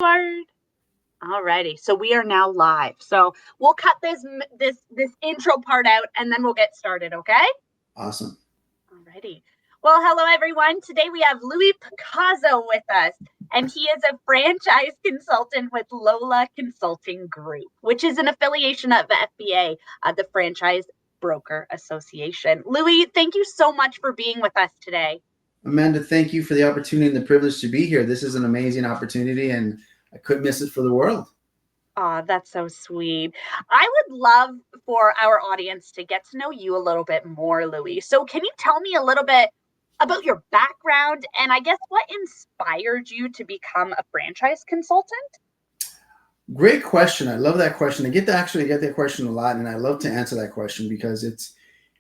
Word. Alrighty, so we are now live. So we'll cut this intro part out, and then we'll get started. Okay? Awesome. Alrighty. Well, hello everyone. Today we have Louie Picazo with us, and he is a franchise consultant with Lola Consulting Group, which is an affiliation of FBA, the Franchise Broker Association. Louie, thank you so much for being with us today. Amanda, thank you for the opportunity and the privilege to be here. This is an amazing opportunity, and I couldn't miss it for the world. Oh, that's so sweet. I would love for our audience to get to know you a little bit more, Louie. So, can you tell me a little bit about your background and I guess what inspired you to become a franchise consultant? Great question. I love that question. I get that question a lot, and I love to answer that question because it's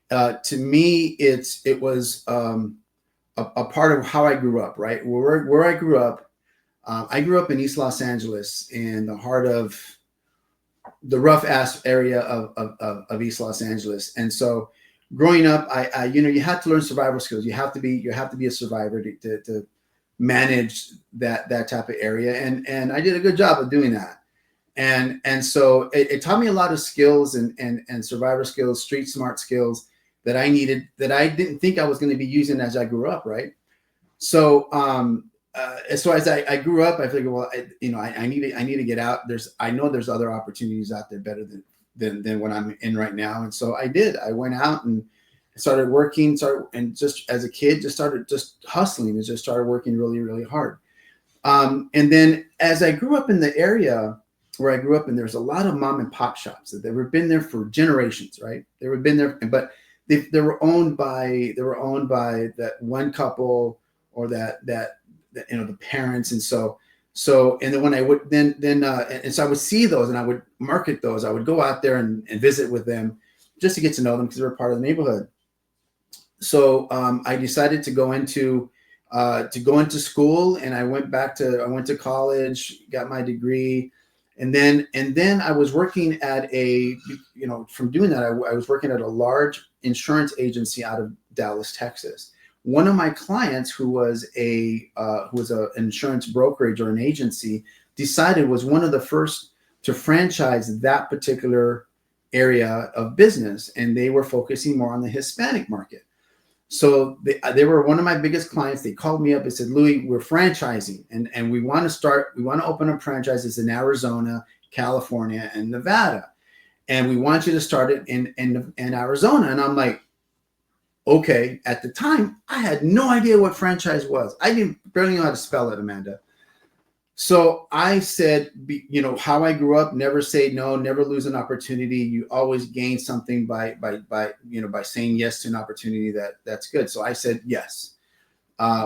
to me it was a part of how I grew up. Right where I grew up in East Los Angeles, in the heart of the rough ass area of East Los Angeles. And so growing up, I you had to learn survival skills. You have to be a survivor to manage that type of area. And I did a good job of doing that. And so it taught me a lot of skills and survivor skills, street smart skills that I needed, that I didn't think I was going to be using as I grew up. Right. So as I grew up, I figured, well, I need to get out. I know there's other opportunities out there better than what I'm in right now. And so I did. I went out and started working. And just as a kid, just started just hustling and just started working really, really hard. And then as I grew up in the area where I grew up in, there's a lot of mom and pop shops that they've been there for generations, right? They were been there, but they were owned by that one couple, or that the parents. And and then when I would and so I would see those and I would market those. I would go out there and visit with them just to get to know them because they were part of the neighborhood. So I decided to go into school, and I went to college, got my degree. And then I was working at from doing that, I was working at a large insurance agency out of Dallas, Texas. One of my clients, who was an insurance brokerage or an agency, was one of the first to franchise that particular area of business, and they were focusing more on the Hispanic market. So they were one of my biggest clients. They called me up and said, "Louie, we're franchising, and we want to open up franchises in Arizona, California, and Nevada, and we want you to start it in Arizona." And I'm like, okay. At the time, I had no idea what franchise was. I didn't barely know how to spell it, Amanda. So I said, how I grew up: never say no, never lose an opportunity. You always gain something by saying yes to an opportunity that's good. So I said yes,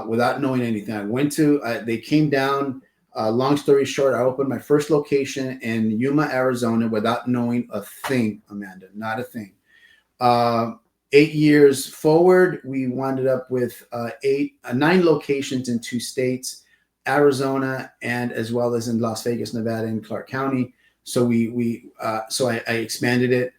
without knowing anything. I went to. They came down. Long story short, I opened my first location in Yuma, Arizona, without knowing a thing, Amanda, not a thing. 8 years forward, we wound up with 9 locations in 2 states, Arizona, and as well as in Las Vegas, Nevada, and Clark County. So I expanded it.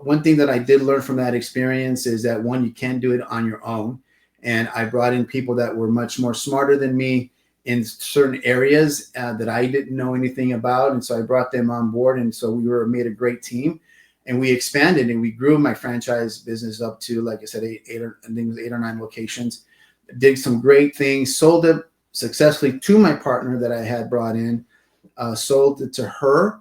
One thing that I did learn from that experience is that, one, you can't do it on your own. And I brought in people that were much more smarter than me in certain areas that I didn't know anything about. And so I brought them on board. And so we made a great team. And we expanded and we grew my franchise business up to, like I said, I think it was 8 or 9 locations. Did some great things, sold it successfully to my partner that I had brought in, sold it to her,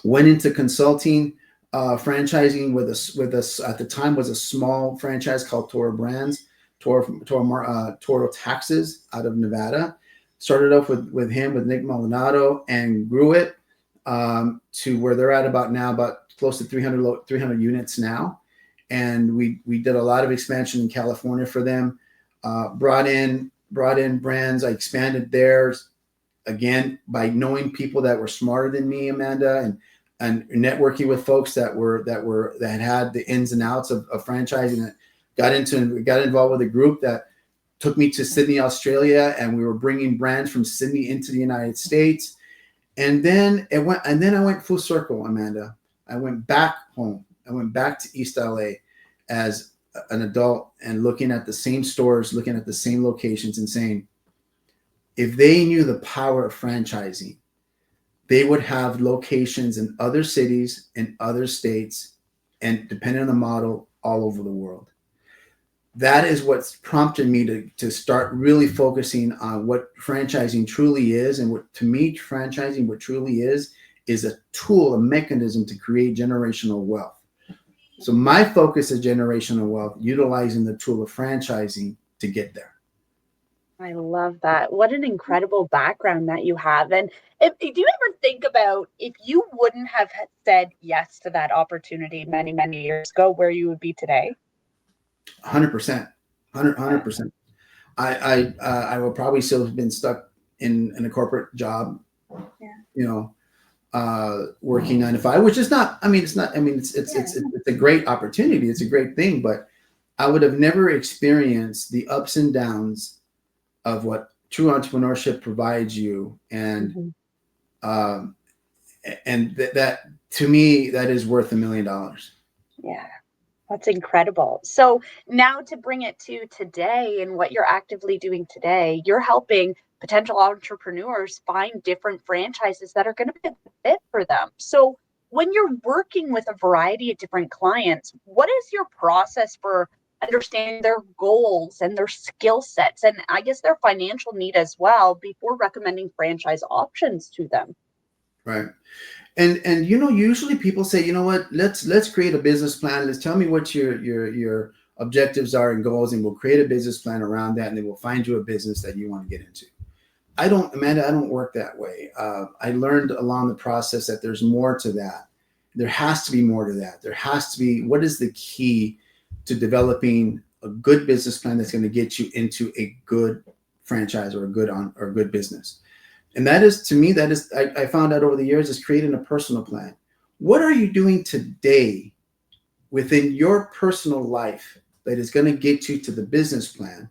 went into consulting, franchising with us at the time was a small franchise called Toro Brands, Toro Taxes out of Nevada. Started off with Nick Molinado, and grew it to where they're at about close to 300 units now. And we did a lot of expansion in California for them. Brought in brands. I expanded theirs again by knowing people that were smarter than me, Amanda, and networking with folks that had the ins and outs of franchising. That got involved with a group that took me to Sydney, Australia, and we were bringing brands from Sydney into the United States. And then I went full circle, Amanda. I went back home. I went back to East LA as an adult, and looking at the same stores, looking at the same locations, and saying, if they knew the power of franchising, they would have locations in other cities, in other states, and depending on the model, all over the world. That is what's prompted me to start really focusing on what franchising truly is. And what, to me, franchising, what truly is a tool, a mechanism to create generational wealth. So my focus is generational wealth, utilizing the tool of franchising to get there. I love that. What an incredible background that you have. And do you ever think about if you wouldn't have said yes to that opportunity many, many years ago, where you would be today? 100%, 100%. I will probably still have been stuck in a corporate job, Yeah. you know, working 9 to 5, which is not. I mean, it's not. I mean, it's a great opportunity. It's a great thing, but I would have never experienced the ups and downs of what true entrepreneurship provides you, um, and that to me that is worth $1 million. Yeah. That's incredible. So now to bring it to today and what you're actively doing today, you're helping potential entrepreneurs find different franchises that are going to be a fit for them. So when you're working with a variety of different clients, what is your process for understanding their goals and their skill sets and I guess their financial need as well before recommending franchise options to them? Right. And usually people say, you know what, let's create a business plan. Let's tell me what your objectives are and goals, and we'll create a business plan around that, and then we'll find you a business that you want to get into. Amanda, I don't work that way. I learned along the process that there's more to that. There has to be more to that. There has to be, what is the key to developing a good business plan that's going to get you into a good franchise or a good business? And that is, to me, I found out over the years, is creating a personal plan. What are you doing today within your personal life that is going to get you to the business plan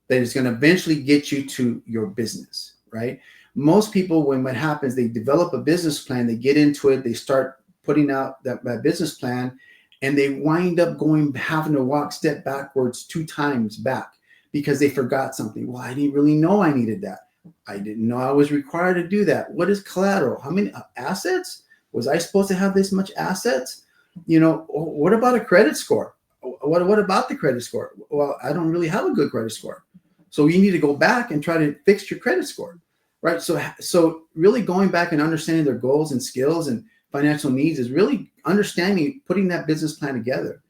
that is going to eventually get you to your business, right? Most people, when what happens, they develop a business plan, they get into it, they start putting out that business plan, and they wind up having to step backwards 2 times back because they forgot something. Well, I didn't really know I needed that. I didn't know I was required to do that. What is collateral? How many assets? Was I supposed to have this much assets? What about a credit score? What about the credit score? Well, I don't really have a good credit score. So you need to go back and try to fix your credit score, right? So really going back and understanding their goals and skills and financial needs is really understanding, putting that business plan together.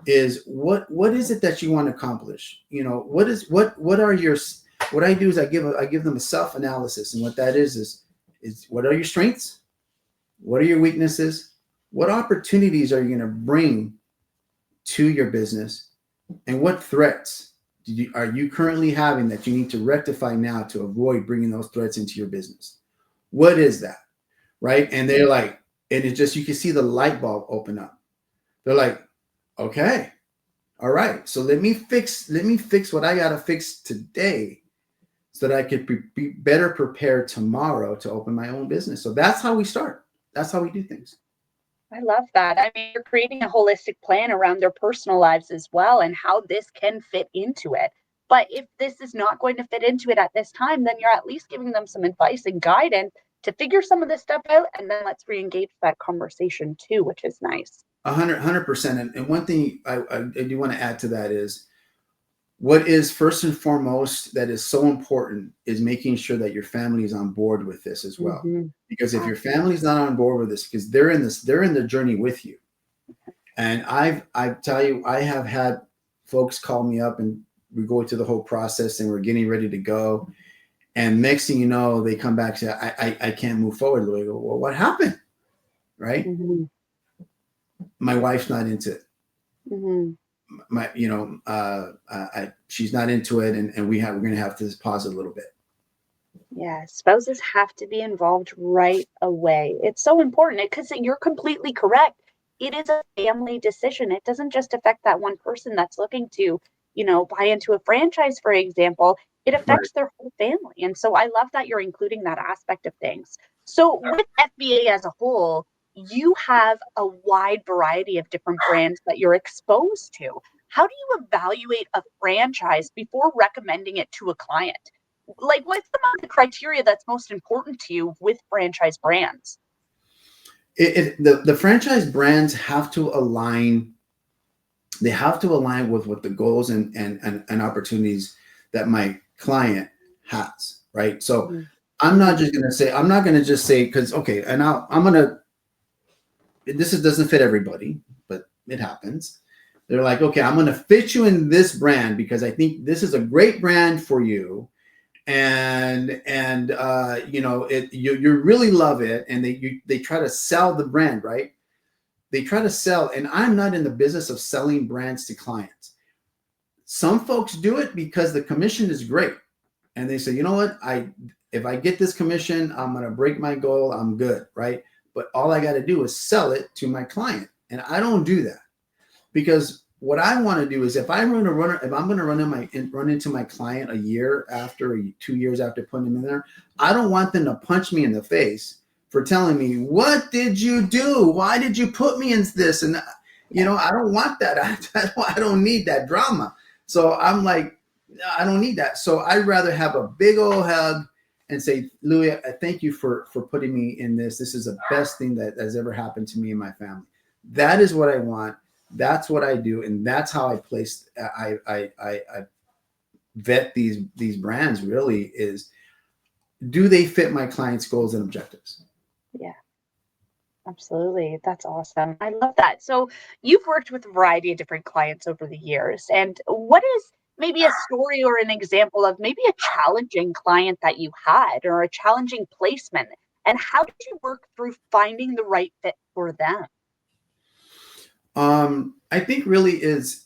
Is what is it that you want to accomplish? What I do is I give them a self-analysis, and what that is what are your strengths? What are your weaknesses? What opportunities are you going to bring to your business? And what threats are you currently having that you need to rectify now to avoid bringing those threats into your business? What is that? Right? And they're like, and it just, you can see the light bulb open up. They're like, okay, all right. So let me fix what I got to fix today so that I could be better prepared tomorrow to open my own business. So that's how we start. That's how we do things. I love that. I mean, you're creating a holistic plan around their personal lives as well and how this can fit into it. But if this is not going to fit into it at this time, then you're at least giving them some advice and guidance to figure some of this stuff out. And then let's re-engage that conversation too, which is nice. 100%. And one thing I do want to add to that is, what is first and foremost that is so important is making sure that your family is on board with this as well. Mm-hmm. Because if your family's not on board with this, because they're in the journey with you. And I tell you, I have had folks call me up and we go through the whole process and we're getting ready to go. And next thing you know, they come back and say, I can't move forward. I go, well, what happened? Right? Mm-hmm. My wife's not into it. Mm-hmm. She's not into it, and we're going to have to pause a little bit. Yeah, spouses have to be involved right away. It's so important because you're completely correct. It is a family decision. It doesn't just affect that one person that's looking to, buy into a franchise, for example. It Right. affects their whole family. And so I love that you're including that aspect of things. So with FBA as a whole, you have a wide variety of different brands that you're exposed to. How do you evaluate a franchise before recommending it to a client? like what's some of the criteria that's most important to you with franchise brands? The franchise brands have to align. They have to align with what the goals and opportunities that my client has, right? So Mhm. I'm not just going to say, I'm not going to just say, because, okay, and I'm going to, doesn't fit everybody, but it happens. They're like, okay, I'm going to fit you in this brand because I think this is a great brand for you. And you know, you really love it. And they try to sell the brand, right? They try to sell, and I'm not in the business of selling brands to clients. Some folks do it because the commission is great. And they say, you know what, if I get this commission, I'm going to break my goal. I'm good, right? But all I got to do is sell it to my client. And I don't do that because what I want to do is if I'm going to run into my client a year after, or 2 years after putting them in there, I don't want them to punch me in the face for telling me, what did you do? Why did you put me in this? And, you know, I don't want that. I don't need that drama. So I'm like, I don't need that. So I'd rather have a big old hug and say, Louie, I thank you for putting me in this. This is the best thing that has ever happened to me and my family. That is what I want. That's what I do. And that's how I vet these brands really is, do they fit my clients' goals and objectives? Yeah. Absolutely. That's awesome. I love that. So you've worked with a variety of different clients over the years. And what is maybe a story or an example of maybe a challenging client that you had or a challenging placement? And how did you work through finding the right fit for them? I think really is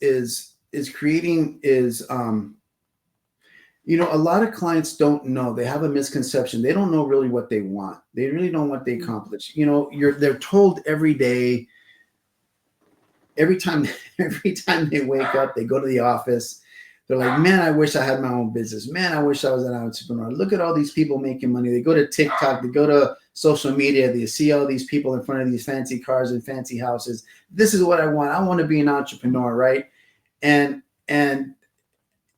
creating is you know, a lot of clients don't know. They have a misconception. They don't know really what they want. They really don't want they Mm. accomplish. You know, they're told every day, every time every time they wake up, they go to the office. They're like, man, I wish I had my own business. Man, I wish I was an entrepreneur. Look at all these people making money. They go to TikTok, they go to social media, they see all these people in front of these fancy cars and fancy houses. This is what I want. I want to be an entrepreneur, right? And and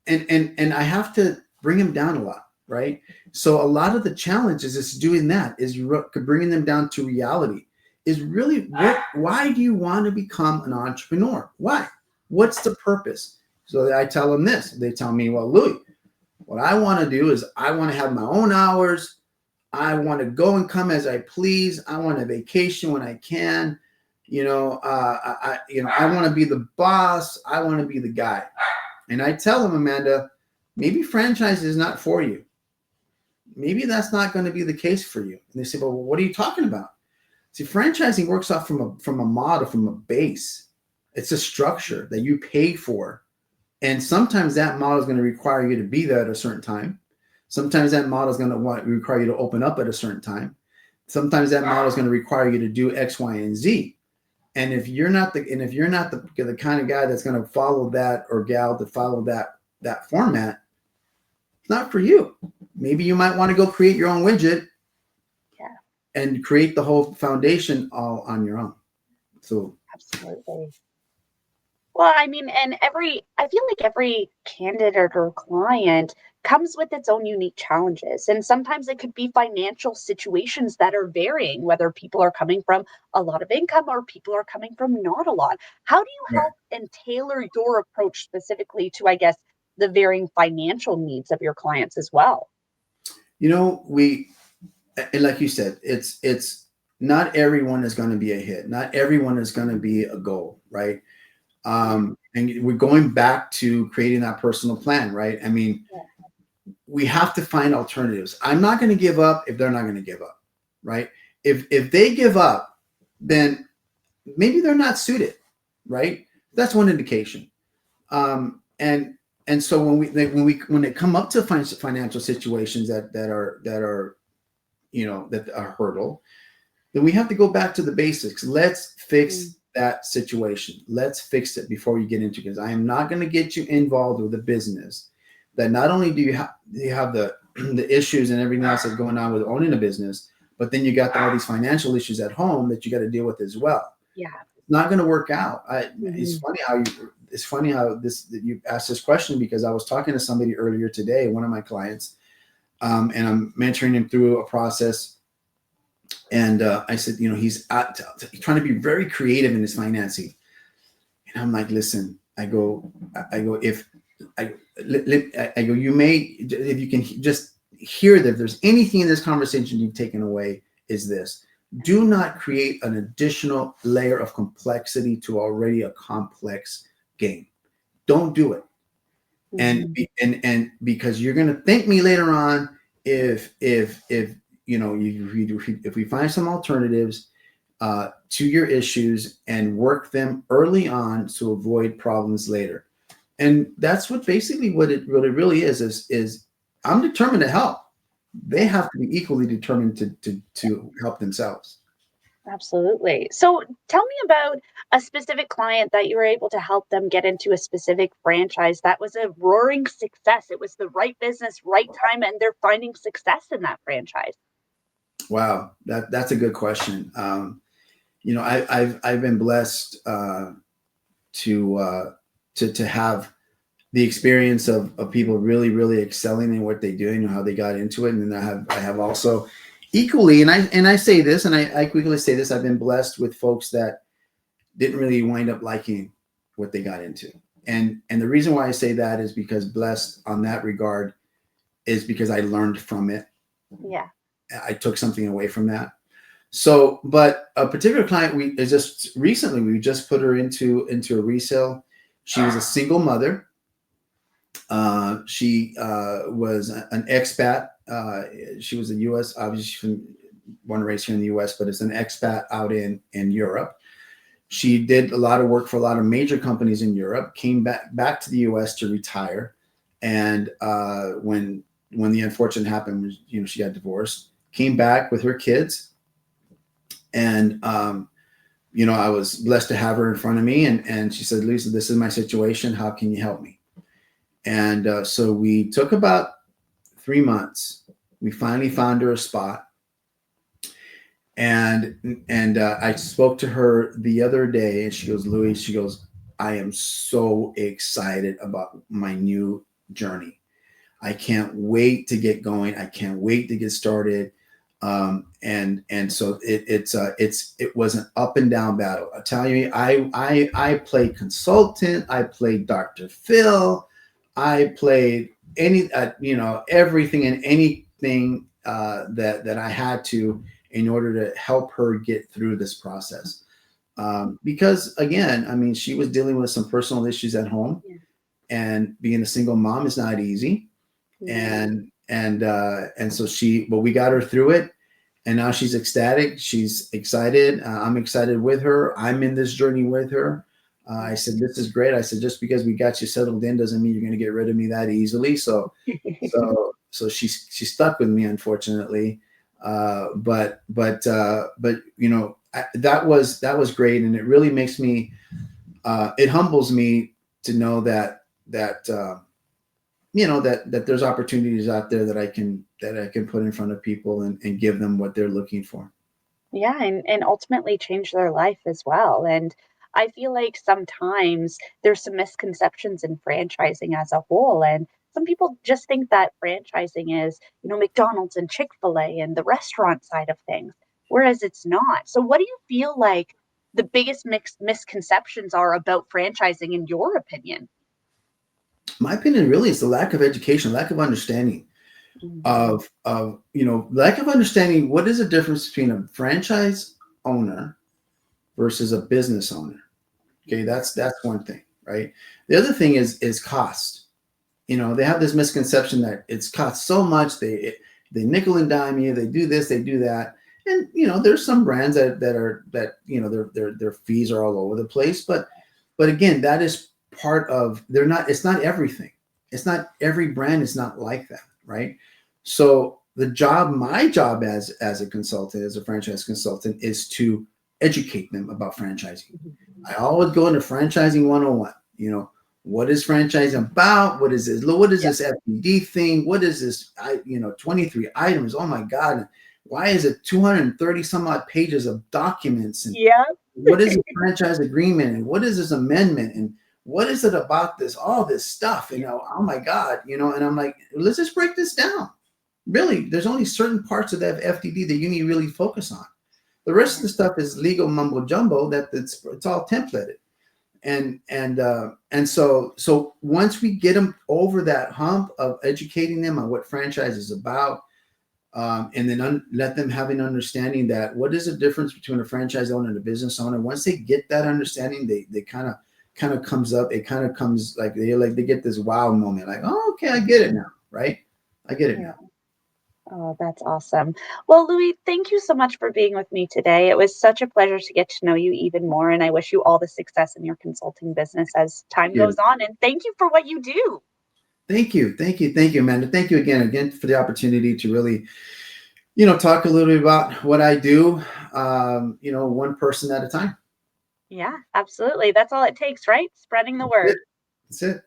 and I have to bring them down a lot, right? So a lot of the challenges is doing that, is bringing them down to reality. Is really why do you want to become an entrepreneur? Why? What's the purpose? So I tell them this. They tell me, well, Louie, what I want to do is I want to have my own hours. I want to go and come as I please. I want a vacation when I can. You know, I want to be the boss. I want to be the guy. And I tell them, Amanda, maybe franchise is not for you. Maybe that's not going to be the case for you. And they say, well, what are you talking about? See, franchising works off from a model, from a base. It's a structure that you pay for. And sometimes that model is going to require you to be there at a certain time. Sometimes that model is going to require you to open up at a certain time. Sometimes that model is going to require you to do X, Y, and Z. And if you're not the kind of guy that's going to follow that, or gal to follow that format, it's not for you. Maybe you might want to go create your own widget. Yeah. And create the whole foundation all on your own. So Absolutely. Well, I mean, I feel like every candidate or client comes with its own unique challenges. And sometimes it could be financial situations that are varying, whether people are coming from a lot of income or people are coming from not a lot. How do you right. help and tailor your approach specifically to, I guess, the varying financial needs of your clients as well? You know, and like you said, it's not everyone is going to be a hit. Not everyone is going to be a goal, right? And we're going back to creating that personal plan, right? I mean, Yeah. we have to find alternatives. I'm not going to give up if they're not going to give up, right? If they give up, then maybe they're not suited, right? That's one indication. And so when they come up to financial situations that are you know that are a hurdle, then we have to go back to the basics. Let's Mm. fix that situation. Let's fix it before we get into it. Because I am not going to get you involved with a business that not only do you have the the issues and everything else that's going on with owning a business, but then you got all these financial issues at home that you got to deal with as well. Yeah. It's not going to work out. Mhm. It's funny how you asked this question, because I was talking to somebody earlier today, one of my clients, and I'm mentoring him through a process. And I said, he's trying to be very creative in his financing. And I'm like, listen, I go, if I, I go, if you can just hear that if there's anything in this conversation you've taken away, is this: do not create an additional layer of complexity to already a complex game. Don't do it. And because you're going to thank me later on if if we find some alternatives to your issues and work them early on to avoid problems later. And that's basically what it really is I'm determined to help. They have to be equally determined to help themselves. Absolutely. So tell me about a specific client that you were able to help them get into a specific franchise that was a roaring success. It was the right business, right time, and they're finding success in that franchise. Wow, that's a good question. I've been blessed to have the experience of people really, really excelling in what they do and how they got into it. And then I have also equally, and I say this, and I quickly say this, I've been blessed with folks that didn't really wind up liking what they got into. And the reason why I say that is because blessed on that regard is because I learned from it. Yeah. I took something away from that. So, but a particular client we just put her into a resale. She was a single mother. She was an expat. She was a U.S. Obviously, born and raised here in the U.S., but it's an expat out in Europe. She did a lot of work for a lot of major companies in Europe. Came back to the U.S. to retire, and when the unfortunate happened, she got divorced. Came back with her kids, and I was blessed to have her in front of me, and she said, "Lisa, this is my situation. How can you help me?" And so we took about 3 months. We finally found her a spot, and I spoke to her the other day, and she goes, "Louie," she goes, "I am so excited about my new journey. I can't wait to get going. I can't wait to get started." And so it was an up and down battle. I tell you, I played consultant. I played Dr. Phil. I played everything and anything that I had to in order to help her get through this process. Because again, I mean, she was dealing with some personal issues at home, and being a single mom is not easy. And so but we got her through it, and now she's ecstatic. She's excited. I'm excited with her. I'm in this journey with her. I said, "This is great." I said, "Just because we got you settled in doesn't mean you're going to get rid of me that easily." So she stuck with me, unfortunately. But that was great, and it really makes me. It humbles me to know that there's opportunities out there that I can put in front of people and give them what they're looking for. Yeah, and ultimately change their life as well. And I feel like sometimes there's some misconceptions in franchising as a whole. And some people just think that franchising is, McDonald's and Chick-fil-A and the restaurant side of things, whereas it's not. So what do you feel like the biggest misconceptions are about franchising in your opinion? My opinion really is the lack of education, lack of understanding of lack of understanding what is the difference between a franchise owner versus a business owner. Okay, that's one thing, right? The other thing is cost. They have this misconception that it's cost so much. They nickel and dime you. They do this, they do that, and there's some brands that their fees are all over the place. But again, that is part of. It's not everything. It's not every brand is not like that, right? So my job as a consultant, as a franchise consultant, is to educate them about franchising. I always go into franchising 101. What is franchising about? What is this? What is this FBD thing? What is this? 23 items. Oh my God. Why is it 230 some odd pages of documents? And what is a franchise agreement? And what is this amendment? And what is it about this? All this stuff, oh my God, and I'm like, let's just break this down. really, there's only certain parts of that FDD that you need to really focus on. The rest of the stuff is legal mumbo jumbo that it's all templated. And so once we get them over that hump of educating them on what franchise is about, and then let them have an understanding that what is the difference between a franchise owner and a business owner. Once they get that understanding, they kind of comes up. It kind of comes like they get this wow moment, like, oh, okay, I get it now, right? I get it Yeah. now. Oh, that's awesome. Well, Louie, thank you so much for being with me today. It was such a pleasure to get to know you even more, and I wish you all the success in your consulting business as time Yeah. goes on. And thank you for what you do. Thank you, thank you, thank you, Amanda. Thank you again for the opportunity to really, talk a little bit about what I do. One person at a time. Yeah, absolutely. That's all it takes, right? Spreading the That's it. word. That's it.